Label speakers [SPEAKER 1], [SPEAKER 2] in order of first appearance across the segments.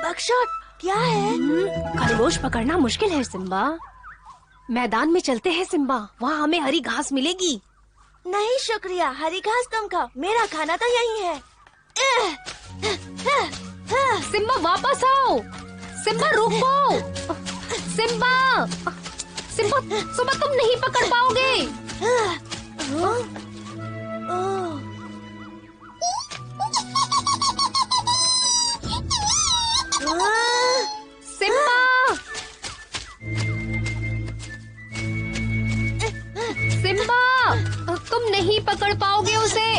[SPEAKER 1] Buckshot, क्या है?
[SPEAKER 2] खरगोश पकड़ना मुश्किल है सिम्बा। मैदान में चलते हैं सिम्बा, वहाँ हमें हरी घास मिलेगी।
[SPEAKER 1] नहीं शुक्रिया, हरी घास तुम खाओ, मेरा खाना तो यही है।
[SPEAKER 2] सिम्बा वापस आओ। सिम्बा रुको। सिम्बा सिम्बा सिम्बा तुम नहीं पकड़ पाओगे। सिम्बा सिम्बा तुम नहीं पकड़ पाओगे उसे।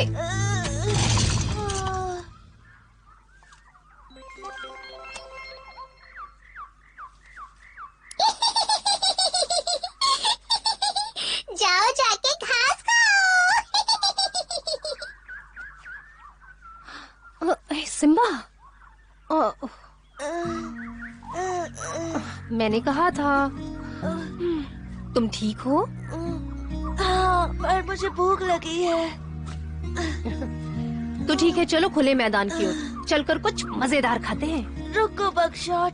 [SPEAKER 3] जाओ जाके घास खाओ।
[SPEAKER 2] सिम्बा मैंने कहा था। तुम ठीक हो?
[SPEAKER 1] हाँ, पर मुझे भूख लगी है।
[SPEAKER 2] तो ठीक है, चलो खुले मैदान की ओर चलकर कुछ मजेदार खाते हैं।
[SPEAKER 1] रुको बकशॉट।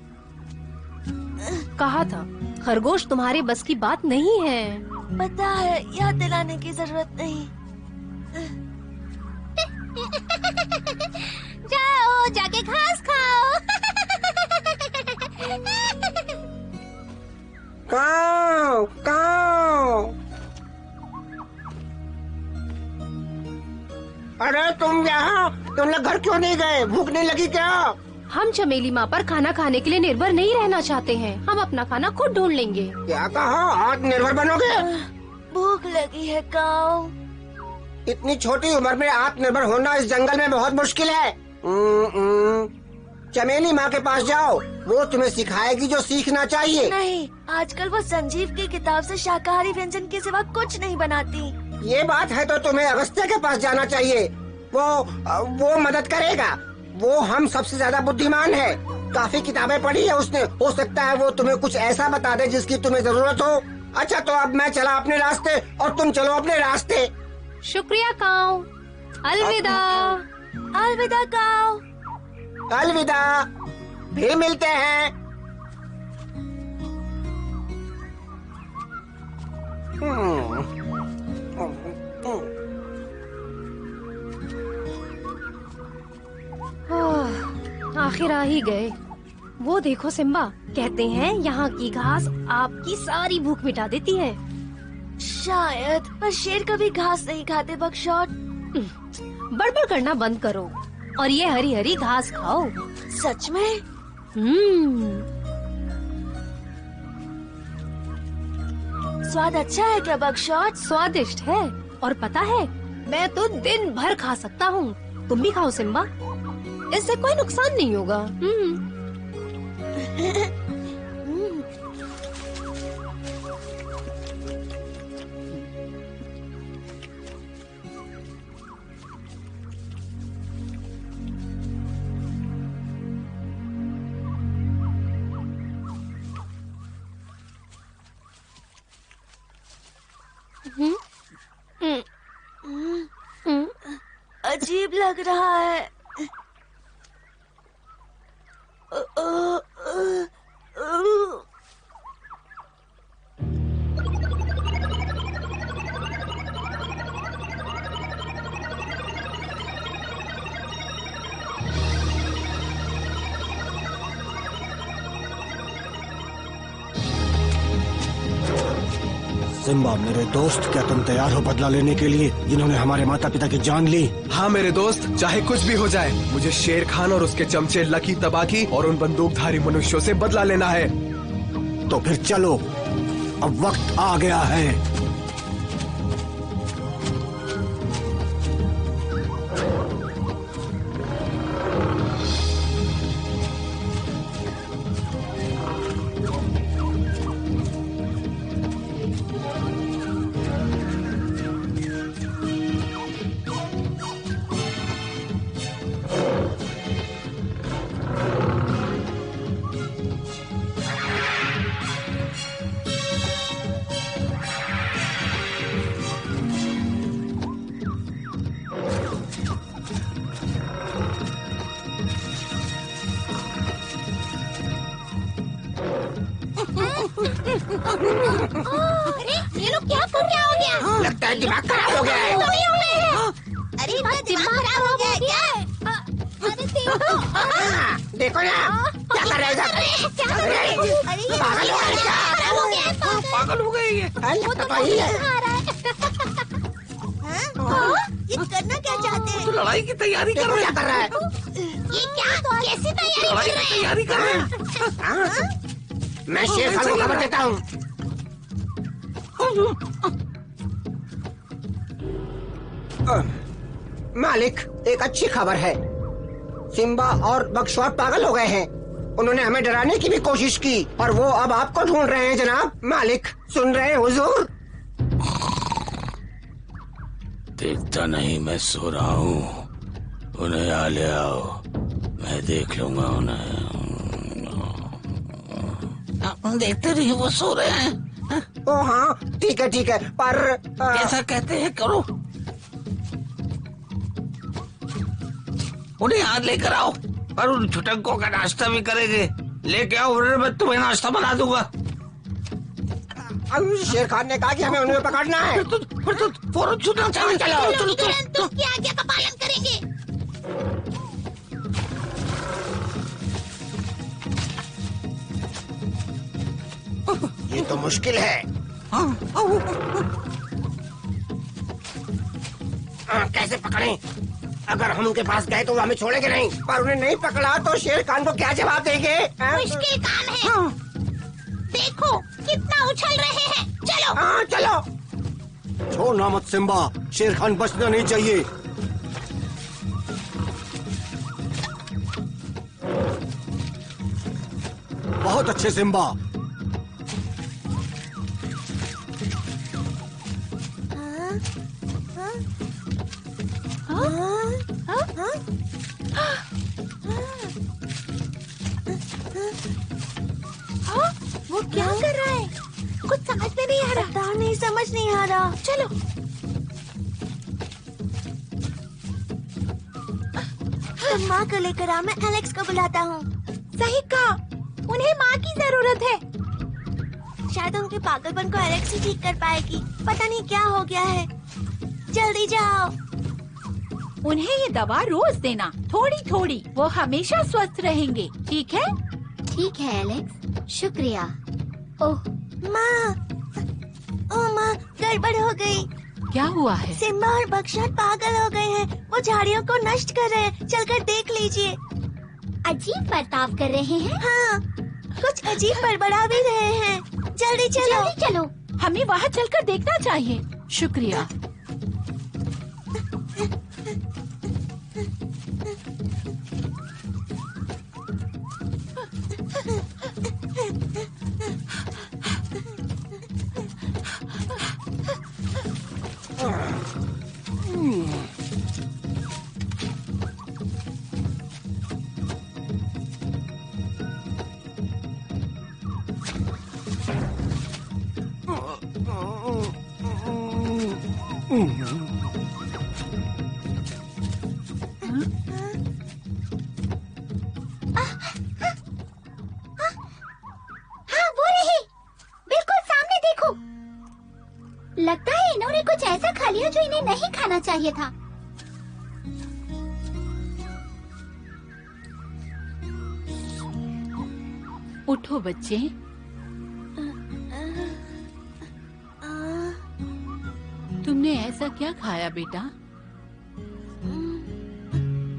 [SPEAKER 2] कहा था खरगोश तुम्हारे बस की बात नहीं है।
[SPEAKER 1] पता है, याद दिलाने की जरूरत नहीं।
[SPEAKER 3] जाओ जाके घास खाओ।
[SPEAKER 4] काऊ काऊ। अरे तुम यहाँ, तुम लोग घर क्यों नहीं गए? भूख नहीं लगी क्या?
[SPEAKER 2] हम चमेली माँ पर खाना खाने के लिए निर्भर नहीं रहना चाहते हैं। हम अपना खाना खुद ढूंढ लेंगे।
[SPEAKER 4] क्या कहा? आत्मनिर्भर बनोगे?
[SPEAKER 1] भूख लगी है काऊ।
[SPEAKER 4] इतनी छोटी उम्र में आत्मनिर्भर होना इस जंगल में बहुत मुश्किल है। चमेली माँ के पास जाओ, वो तुम्हें सिखाएगी जो सीखना चाहिए।
[SPEAKER 1] नहीं, आजकल वो संजीव की किताब से शाकाहारी व्यंजन के सिवा कुछ नहीं बनाती।
[SPEAKER 4] ये बात है तो तुम्हें अगस्त्य के पास जाना चाहिए। वो मदद करेगा। वो हम सबसे ज्यादा बुद्धिमान है। काफी किताबें पढ़ी है उसने। हो सकता है वो तुम्हें कुछ ऐसा बता दे जिसकी तुम्हें जरूरत हो। अच्छा, तो अब मैं चला अपने रास्ते और तुम चलो अपने रास्ते।
[SPEAKER 2] शुक्रिया काऊ। अलविदा।
[SPEAKER 1] अलविदा काऊ।
[SPEAKER 4] अलविदा, फिर मिलते हैं।
[SPEAKER 2] आखिर आ ही गए। वो देखो सिम्बा, कहते हैं यहाँ की घास आपकी सारी भूख मिटा देती है।
[SPEAKER 1] शायद, पर शेर कभी घास नहीं खाते बकशॉट।
[SPEAKER 2] बड़बड़ करना बंद करो और ये हरी हरी घास खाओ।
[SPEAKER 1] सच में? स्वाद अच्छा है क्या बकशॉट?
[SPEAKER 2] स्वादिष्ट है। और पता है, मैं तो दिन भर खा सकता हूँ। तुम भी खाओ सिम्बा, इससे कोई नुकसान नहीं होगा।
[SPEAKER 1] अजीब लग रहा है।
[SPEAKER 4] सिम्बा मेरे दोस्त, क्या तुम तैयार हो बदला लेने के लिए, जिन्होंने हमारे माता पिता की जान ली?
[SPEAKER 5] हाँ मेरे दोस्त, चाहे कुछ भी हो जाए, मुझे शेर खान और उसके चमचे लकी तबाकी और उन बंदूकधारी मनुष्यों से बदला लेना है।
[SPEAKER 4] तो फिर चलो, अब वक्त आ गया है।
[SPEAKER 3] अरे ये लोग क्या कर क्या हो गया?
[SPEAKER 4] लगता है दिमाग खराब हो गया है।
[SPEAKER 3] अरे इनका दिमाग खराब हो गया है क्या? अरे
[SPEAKER 4] देखो ना क्या कर रहे हैं।
[SPEAKER 3] क्या कर रहे हैं? अरे ये
[SPEAKER 4] पागल हो गए क्या?
[SPEAKER 3] खराब हो गया है।
[SPEAKER 4] पागल हो गए ये।
[SPEAKER 3] वो तो
[SPEAKER 4] वही है।
[SPEAKER 3] खा रहा है। ये करना क्या चाहते हैं?
[SPEAKER 6] लड़ाई की तैयारी कर रहे
[SPEAKER 4] क्या कर रहा है?
[SPEAKER 3] ये क्या कैसी तैयारी कर रहे हैं?
[SPEAKER 4] हाँ? मैं शेर खान को खबर देता हूँ। मालिक, एक अच्छी खबर है। सिम्बा और बकशॉट पागल हो गए हैं। उन्होंने हमें डराने की भी कोशिश की और वो अब आपको ढूंढ रहे हैं जनाब। मालिक सुन रहे हैं हुजूर?
[SPEAKER 6] देखता नहीं, मैं सो रहा हूँ। उन्हें आ ले आओ, मैं देख लूंगा उन्हें। देखते रहिए, वो सो रहे हैं।
[SPEAKER 4] ओ हाँ ठीक है पर
[SPEAKER 6] कैसा कहते हैं करो। उन्हें यहाँ लेकर आओ और उन छुटंकों का नाश्ता भी करेंगे। लेके आओ, मैं तुम्हें नाश्ता बना दूंगा।
[SPEAKER 4] शेर खान ने कहा कि हमें उन्हें पकड़ना है।
[SPEAKER 6] फिर तो फौरन छूटना चाहिए। चलो
[SPEAKER 3] तुरंत उसकी आज्ञा का पालन करेंगे।
[SPEAKER 4] ये तो मुश्किल है। कैसे पकड़ें? अगर हम उनके पास गए तो वो हमें छोड़ेंगे नहीं, पर उन्हें नहीं पकड़ा तो शेर खान को क्या जवाब देंगे?
[SPEAKER 3] मुश्किल काम है। देखो कितना उछल रहे हैं। चलो।
[SPEAKER 4] हाँ चलो। छोड़ना मत सिम्बा, शेर खान बचना नहीं चाहिए। बहुत अच्छे सिम्बा।
[SPEAKER 3] वो क्या कर रहा है? कुछ समझ में नहीं आ रहा।
[SPEAKER 1] पता नहीं, समझ नहीं आ रहा।
[SPEAKER 3] चलो।
[SPEAKER 1] तुम माँ को लेकर आओ, मैं एलेक्स को बुलाता हूँ।
[SPEAKER 3] सही कहा, उन्हें माँ की जरूरत है।
[SPEAKER 1] शायद उनके पागलपन को एलेक्स ही ठीक कर पाएगी। पता नहीं क्या हो गया है। जल्दी जाओ।
[SPEAKER 7] उन्हें ये दवा रोज देना, थोड़ी थोड़ी। वो हमेशा स्वस्थ रहेंगे, ठीक है?
[SPEAKER 3] ठीक है एलेक्स, शुक्रिया। ओह
[SPEAKER 1] माँ, ओ माँ, गड़बड़ हो गई।
[SPEAKER 7] क्या हुआ है?
[SPEAKER 1] सिम्बा और बकशॉट पागल हो गए हैं। वो झाड़ियों को नष्ट कर रहे हैं। चलकर देख लीजिए।
[SPEAKER 3] अजीब बर्ताव कर रहे हैं।
[SPEAKER 1] हाँ, कुछ अजीब बड़बड़ा भी रहे हैं। जल्दी चलो।
[SPEAKER 3] जल्दी चलो।
[SPEAKER 7] हमें वहाँ चलकर देखना चाहिए। शुक्रिया।
[SPEAKER 3] हाँ वो रही, बिल्कुल सामने देखो। लगता है इन्होंने कुछ ऐसा खा लिया जो इन्हें नहीं खाना चाहिए था।
[SPEAKER 7] उठो बच्चे। तुमने ऐसा क्या खाया बेटा?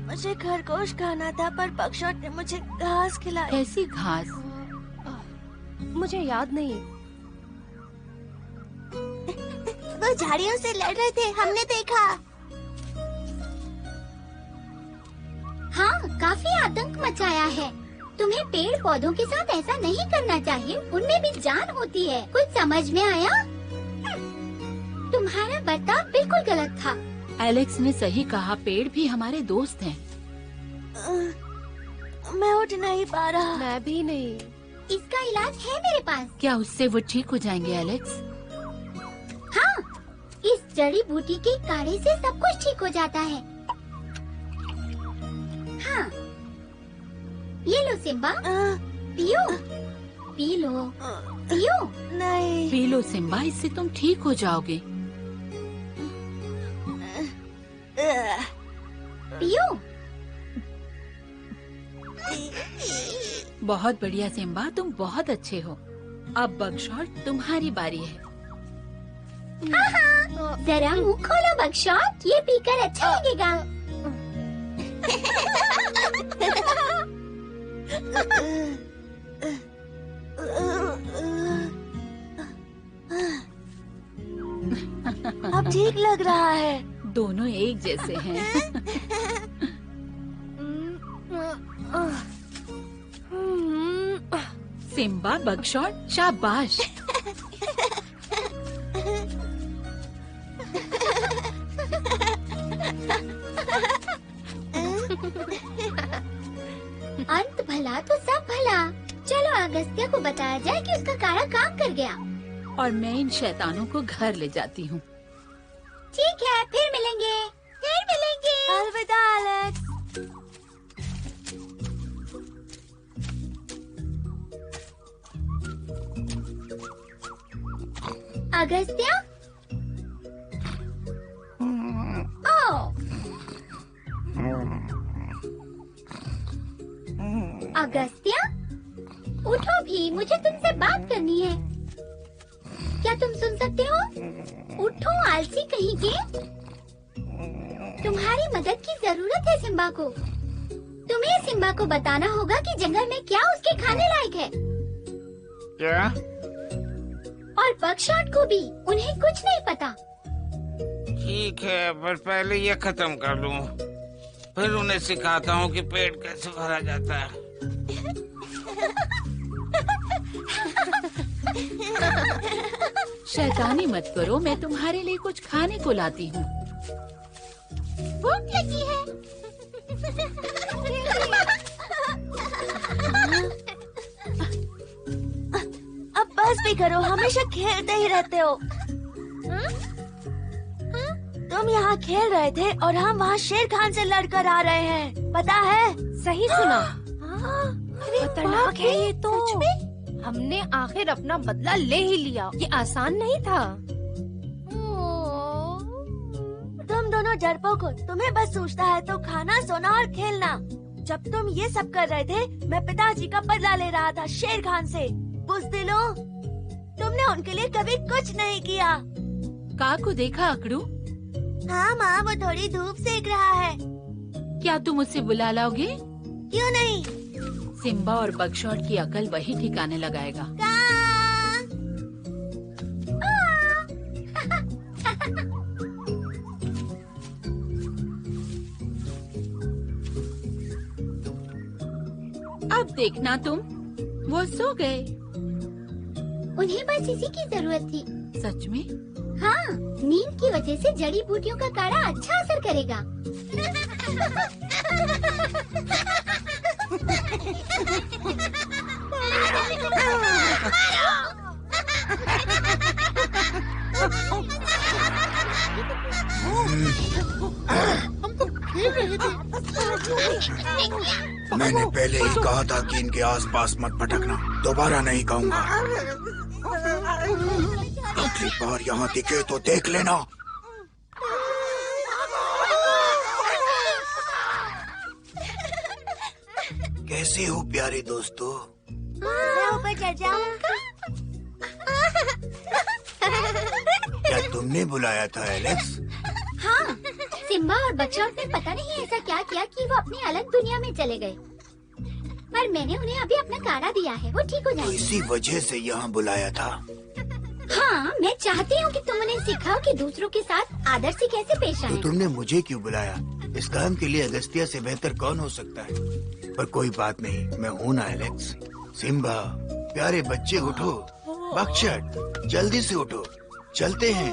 [SPEAKER 1] मुझे खरगोश खाना था पर बगशॉट ने मुझे घास खिलाई।
[SPEAKER 7] कैसी घास?
[SPEAKER 2] मुझे याद नहीं।
[SPEAKER 1] वो झाड़ियों से लड़ रहे थे, हमने देखा।
[SPEAKER 3] हाँ, काफी आतंक मचाया है। तुम्हें पेड़ पौधों के साथ ऐसा नहीं करना चाहिए, उनमें भी जान होती है। कुछ समझ में आया? तुम्हारा बर्ताव बिल्कुल गलत था।
[SPEAKER 7] एलेक्स ने सही कहा, पेड़ भी हमारे दोस्त हैं।
[SPEAKER 1] मैं उठ नहीं पा रहा।
[SPEAKER 2] मैं भी नहीं।
[SPEAKER 3] इसका इलाज है मेरे पास।
[SPEAKER 7] क्या उससे वो ठीक हो जाएंगे एलेक्स?
[SPEAKER 3] हाँ, इस जड़ी बूटी के काढ़े से सब कुछ ठीक हो जाता है। हाँ, ये लो सिम्बा, पियो, पी लो, पियो।
[SPEAKER 1] नहीं।
[SPEAKER 7] पी लो सिम्बा, इससे तुम ठीक हो जाओगे।
[SPEAKER 3] पियो।
[SPEAKER 7] बहुत बढ़िया सिम्बा, तुम बहुत अच्छे हो। अब बगशॉट तुम्हारी बारी है।
[SPEAKER 3] जरा मुंह खोलो बगशॉट, ये पीकर अच्छा लगेगा।
[SPEAKER 1] अब ठीक लग रहा है।
[SPEAKER 7] दोनों एक जैसे हैं। सिम्बा, बगशॉट, शाबाश।
[SPEAKER 3] अंत भला तो सब भला। चलो अगस्त्या को बताया जाए कि उसका काढ़ा काम कर गया।
[SPEAKER 7] और मैं इन शैतानों को घर ले जाती हूँ।
[SPEAKER 3] ठीक है, फिर मिलेंगे। फिर मिलेंगे।
[SPEAKER 1] अलविदा एलेक्स।
[SPEAKER 3] अगस्त्या? ओह, अगस्त्या, उठो भी, मुझे तुमसे बात करनी है। क्या तुम सुन सकते हो? उठो आलसी कहीं के। तुम्हारी मदद की जरूरत है सिम्बा को। तुम्हें सिम्बा को बताना होगा कि जंगल में क्या उसके खाने लायक है।
[SPEAKER 6] क्या?
[SPEAKER 3] और बगशॉट को भी, उन्हें कुछ नहीं पता।
[SPEAKER 6] ठीक है, पर पहले ये खत्म कर लूं, फिर उन्हें सिखाता हूँ कि पेट कैसे भरा जाता है।
[SPEAKER 7] शैतानी मत करो, मैं तुम्हारे लिए कुछ खाने को लाती हूँ।
[SPEAKER 3] भूख लगी है।
[SPEAKER 1] अब बस भी करो, हमेशा खेलते ही रहते हो। तुम यहाँ खेल रहे थे और हम वहाँ शेर खान से लड़कर आ रहे हैं, पता है?
[SPEAKER 2] सही सुना।
[SPEAKER 1] अरे
[SPEAKER 2] खतरनाक
[SPEAKER 1] बाप
[SPEAKER 2] है
[SPEAKER 1] रे,
[SPEAKER 2] ये तो।
[SPEAKER 1] सच में?
[SPEAKER 2] हमने आखिर अपना बदला ले ही लिया। ये आसान नहीं था।
[SPEAKER 1] तुम दोनों डरपोक हो, तुम्हें बस सूझता है तो खाना, सोना और खेलना। जब तुम ये सब कर रहे थे, मैं पिताजी का बदला ले रहा था शेर खान से। बुज़दिलो, तुमने उनके लिए कभी कुछ नहीं किया।
[SPEAKER 7] का को देखा अकड़ू?
[SPEAKER 1] हाँ माँ, वो थोड़ी धूप सेक रहा है।
[SPEAKER 7] क्या तुम उसे बुला लाओगे?
[SPEAKER 1] क्यों नहीं?
[SPEAKER 7] सिम्बा और बगशॉट की अकल वही ठिकाने लगाएगा। अब देखना तुम, वो सो गए।
[SPEAKER 3] उन्हें बस इसी की जरूरत थी।
[SPEAKER 7] सच में?
[SPEAKER 3] हाँ, नींद की वजह से जड़ी बूटियों का काढ़ा अच्छा असर करेगा।
[SPEAKER 8] मैंने पहले ही कहा था कि इनके आसपास मत भटकना। दोबारा नहीं कहूँगा। अगली बार यहाँ दिखे तो देख लेना। कैसे हो प्यारे दोस्तों?
[SPEAKER 1] मैं ऊपर चढ़ जाऊंगा।
[SPEAKER 8] क्या तुमने बुलाया था एलेक्स?
[SPEAKER 3] हाँ, सिम्बा और बकशॉट ने पता नहीं ऐसा क्या किया कि वो अपनी अलग दुनिया में चले गए। पर मैंने उन्हें अभी अपना काढ़ा दिया है, वो ठीक हो
[SPEAKER 8] तो
[SPEAKER 3] जाएंगे।
[SPEAKER 8] इसी वजह से यहाँ बुलाया था।
[SPEAKER 3] हाँ, मैं चाहती हूँ कि तुम उन्हें सिखाओ कि दूसरों के साथ आदर से कैसे पेश
[SPEAKER 8] तो
[SPEAKER 3] आए।
[SPEAKER 8] तुमने मुझे क्यों बुलाया? इस काम के लिए अगस्त्या से बेहतर कौन हो सकता है? पर कोई बात नहीं, मैं हूँ ना एलेक्स। सिम्बा, प्यारे बच्चे उठो। बकशॉट, जल्दी से उठो, चलते हैं।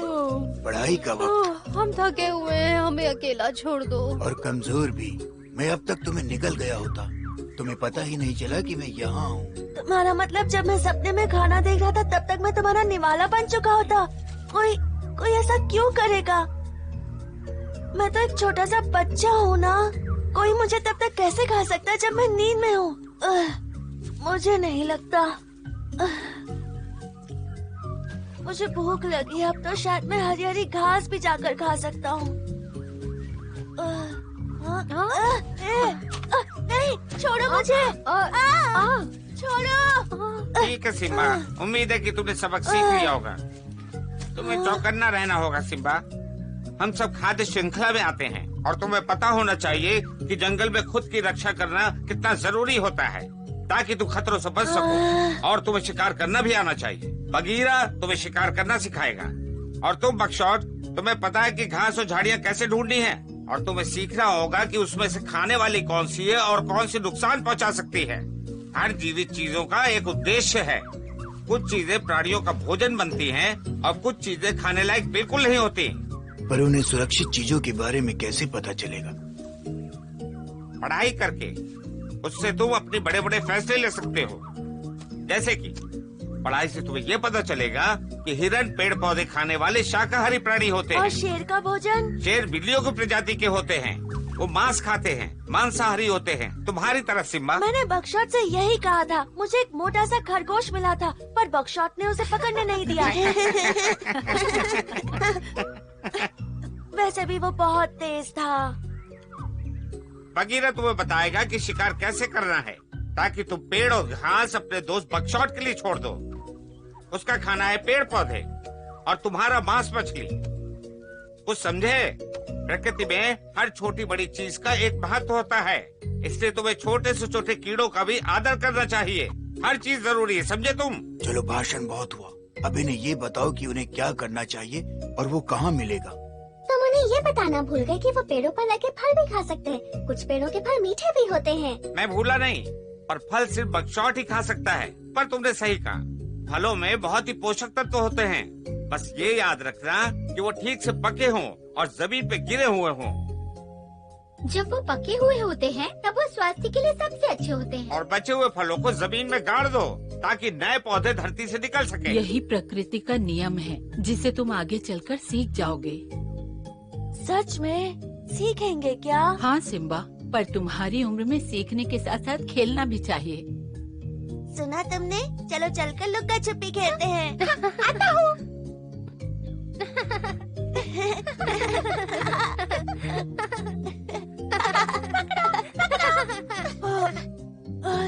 [SPEAKER 8] पढ़ाई का वक्त।
[SPEAKER 2] हम थके हुए हैं, हमें अकेला छोड़ दो।
[SPEAKER 8] और कमजोर भी। मैं अब तक तुम्हें निकल गया होता, तुम्हें पता ही नहीं चला कि मैं यहाँ हूँ।
[SPEAKER 1] तुम्हारा मतलब जब मैं सपने में खाना देख रहा था तब तक मैं तुम्हारा निवाला बन चुका होता। कोई ऐसा क्यों करेगा? मैं तो एक छोटा सा बच्चा हूँ ना। कोई मुझे तब तक कैसे खा सकता है जब मैं नींद में हूँ? मुझे नहीं लगता। मुझे भूख लगी है, अब तो शायद मैं हरी हरी घास भी जाकर खा सकता हूँ। नहीं, छोड़ो मुझे। छोड़ो।
[SPEAKER 9] ठीक है सिम्बा, उम्मीद है कि तुमने सबक सीख लिया होगा। तुम्हें चौकन्ना रहना होगा सिम्बा। हम सब खाद्य श्रृंखला में आते हैं और तुम्हें पता होना चाहिए कि जंगल में खुद की रक्षा करना कितना जरूरी होता है ताकि तुम खतरों से बच सको। और तुम्हें शिकार करना भी आना चाहिए। बगीरा तुम्हें शिकार करना सिखाएगा। और तुम बकशॉट, तुम्हें पता है कि घास और झाड़ियाँ कैसे ढूंढनी है। और तुम्हें सीखना होगा कि उसमें से खाने वाली कौन सी है और कौन सी नुकसान पहुंचा सकती है। हर जीवित चीजों का एक उद्देश्य है। कुछ चीजें प्राणियों का भोजन बनती हैं और कुछ चीजें खाने लायक बिल्कुल नहीं होती।
[SPEAKER 8] पर उन्हें सुरक्षित चीजों के बारे में कैसे पता चलेगा?
[SPEAKER 9] पढ़ाई करके। उससे तुम अपने बड़े बड़े फैसले ले सकते हो। जैसे कि पढ़ाई से तुम्हें ये पता चलेगा कि हिरण पेड़ पौधे खाने वाले शाकाहारी प्राणी होते हैं।
[SPEAKER 1] और शेर का भोजन?
[SPEAKER 9] शेर बिल्लियों की प्रजाति के होते हैं। वो मांस खाते हैं, मांसाहारी होते हैं। तुम्हारी तरह सिम्बा।
[SPEAKER 1] मैंने बकशॉट से यही कहा था। मुझे एक मोटा सा खरगोश मिला था पर बकशॉट ने उसे पकड़ने नहीं दिया। वैसे भी वो बहुत तेज था।
[SPEAKER 9] बगीरा तुम्हें बताएगा कि शिकार कैसे करना है ताकि तुम पेड़ और घास अपने दोस्त बकशॉट के लिए छोड़ दो। उसका खाना है पेड़ पौधे और तुम्हारा मांस मछली। कुछ समझे? प्रकृति में हर छोटी बड़ी चीज का एक महत्व होता है, इसलिए तुम्हें छोटे से छोटे कीड़ों का भी आदर करना चाहिए। हर चीज जरूरी है, समझे तुम?
[SPEAKER 8] चलो, भाषण बहुत हुआ। अब इन्हें ये बताओ कि उन्हें क्या करना चाहिए और वो कहाँ मिलेगा।
[SPEAKER 3] तुम उन्हें ये बताना भूल गए कि वो पेड़ों पर लगे फल भी खा सकते हैं। कुछ पेड़ों के फल मीठे भी होते हैं।
[SPEAKER 9] मैं भूला नहीं, और फल सिर्फ बकशॉट ही खा सकता है। पर तुमने सही कहा, फलों में बहुत ही पोषक तत्व होते हैं। बस ये याद रखना कि वो ठीक से पके हों और जमीन पे गिरे हुए हों।
[SPEAKER 3] जब वो पके हुए होते हैं तब वो स्वास्थ्य के लिए सबसे अच्छे होते हैं।
[SPEAKER 9] और बचे हुए फलों को जमीन में गाड़ दो ताकि नए पौधे धरती से निकल सके।
[SPEAKER 7] यही प्रकृति का नियम है जिसे तुम आगे चलकर सीख जाओगे।
[SPEAKER 1] सच में? सीखेंगे क्या?
[SPEAKER 7] हाँ सिम्बा, पर तुम्हारी उम्र में सीखने के साथ साथ खेलना भी चाहिए।
[SPEAKER 1] सुना तुमने? चलो चलकर लुक्का छुपी खेलते हैं।
[SPEAKER 3] आता हूँ।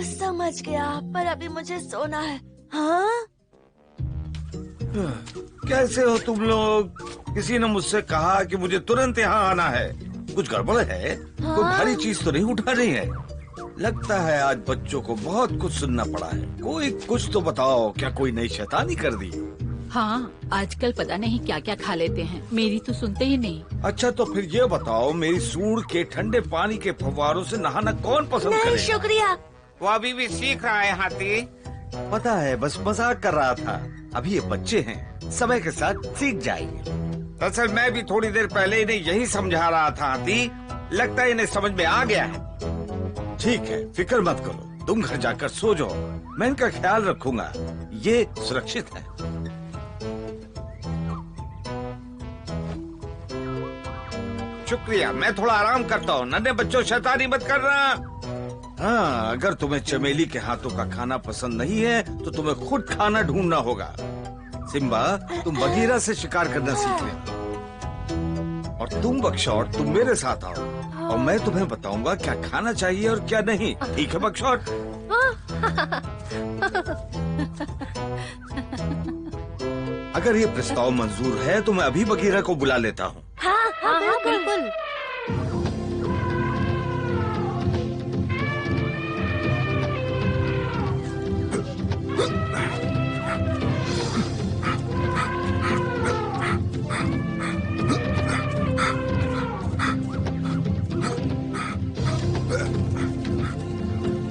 [SPEAKER 1] समझ गया, पर अभी मुझे सोना है। हाँ?
[SPEAKER 10] कैसे हो तुम लोग? किसी ने मुझसे कहा कि मुझे तुरंत यहाँ आना है। कुछ गड़बड़ है?
[SPEAKER 1] हाँ?
[SPEAKER 10] कोई भारी चीज तो नहीं उठा रही है? लगता है आज बच्चों को बहुत कुछ सुनना पड़ा है। कोई कुछ तो बताओ, क्या कोई नई शैतानी कर दी?
[SPEAKER 7] हाँ, आजकल पता नहीं क्या क्या खा लेते हैं। मेरी तो सुनते ही नहीं।
[SPEAKER 10] अच्छा तो फिर ये बताओ, मेरी सूंड के ठंडे पानी के फव्वारों से नहाना कौन पसंद
[SPEAKER 1] नहीं
[SPEAKER 10] करेगा?
[SPEAKER 1] शुक्रिया,
[SPEAKER 9] वो अभी भी सीख रहा है हाथी।
[SPEAKER 10] पता है, बस मजाक कर रहा था। अभी ये बच्चे हैं, समय के साथ सीख जाएंगे।
[SPEAKER 9] दरअसल मैं भी थोड़ी देर पहले इन्हें यही समझा रहा था हाथी। लगता है इन्हें समझ में आ गया है।
[SPEAKER 10] ठीक है, फिक्र मत करो, तुम घर जाकर सो जाओ, मैं इनका ख्याल रखूंगा। ये सुरक्षित है।
[SPEAKER 9] शुक्रिया, मैं थोड़ा आराम करता हूँ। नन्हे बच्चों, शैतानी मत करना।
[SPEAKER 10] हाँ, अगर तुम्हें चमेली के हाथों का खाना पसंद नहीं है तो तुम्हें खुद खाना ढूंढना होगा। सिम्बा, तुम बगीरा से शिकार करना सीख ले, और तुम बकशॉट, तुम मेरे साथ आओ और मैं तुम्हें बताऊंगा क्या खाना चाहिए और क्या नहीं। ठीक है बकशॉट? अगर ये प्रस्ताव मंजूर है तो मैं अभी बगीरा को बुला लेता हूँ।
[SPEAKER 1] हाँ हाँ
[SPEAKER 2] हाँ बिल्कुल।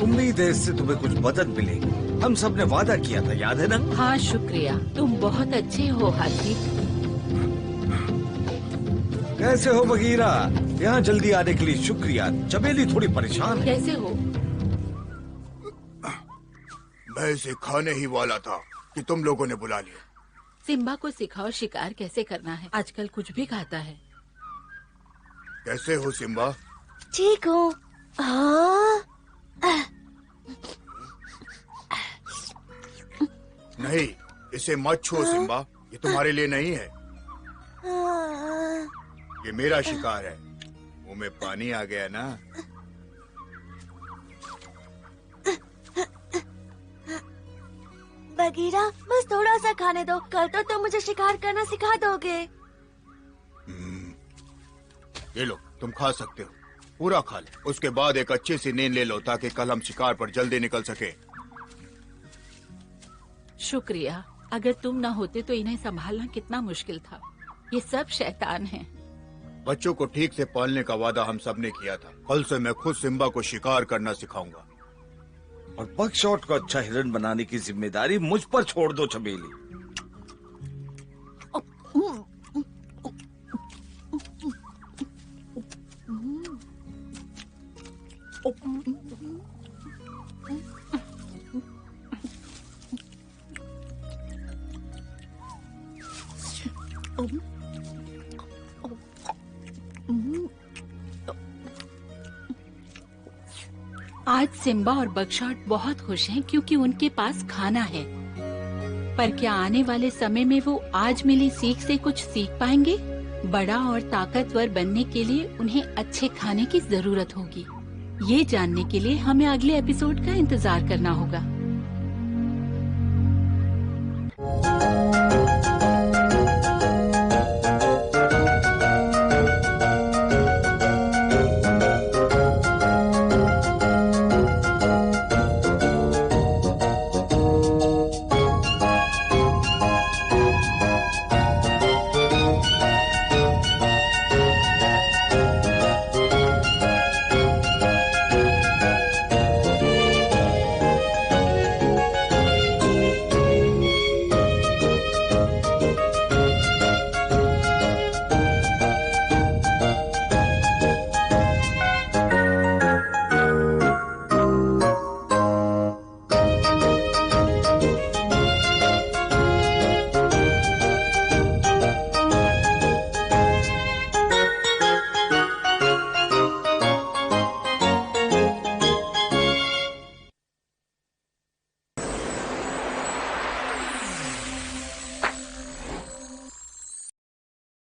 [SPEAKER 10] उम्मीद है इससे तुम्हें कुछ मदद मिलेगी। हम सब ने वादा किया था, याद है ना?
[SPEAKER 7] हाँ शुक्रिया, तुम बहुत अच्छे हो हाथी।
[SPEAKER 10] कैसे हो बगीरा? यहाँ जल्दी आने के लिए शुक्रिया। चमेली थोड़ी परेशान है।
[SPEAKER 7] कैसे हो?
[SPEAKER 8] मैं इसे खाने ही वाला था कि तुम लोगों ने बुला लिया।
[SPEAKER 7] सिम्बा को सिखाओ शिकार कैसे करना है, आजकल कुछ भी खाता है।
[SPEAKER 8] कैसे हो सिम्बा?
[SPEAKER 1] ठीक हूँ। हाँ?
[SPEAKER 8] नहीं, इसे मत छुओ सिम्बा, ये तुम्हारे लिए नहीं है। ये मेरा शिकार है। मुंह में पानी आ गया ना?
[SPEAKER 1] बगीरा, बस थोड़ा सा खाने दो, कल तो तुम मुझे शिकार करना सिखा दोगे।
[SPEAKER 8] ये लो, तुम खा सकते हो, पूरा खा लो। उसके बाद एक अच्छी सी नींद ले लो ताकि कल हम शिकार पर जल्दी निकल सके।
[SPEAKER 7] शुक्रिया, अगर तुम न होते तो इन्हें संभालना कितना मुश्किल था। ये सब शैतान हैं।
[SPEAKER 8] बच्चों को ठीक से पालने का वादा हम सब ने किया था। कल से मैं खुद सिम्बा को शिकार करना सिखाऊंगा।
[SPEAKER 10] और बकशॉट को अच्छा हिरन बनाने की जिम्मेदारी मुझ पर छोड़ दो चमेली।
[SPEAKER 7] आज सिम्बा और बकशॉट बहुत खुश हैं क्योंकि उनके पास खाना है। पर क्या आने वाले समय में वो आज मिली सीख से कुछ सीख पाएंगे? बड़ा और ताकतवर बनने के लिए उन्हें अच्छे खाने की जरूरत होगी। ये जानने के लिए हमें अगले एपिसोड का इंतजार करना होगा।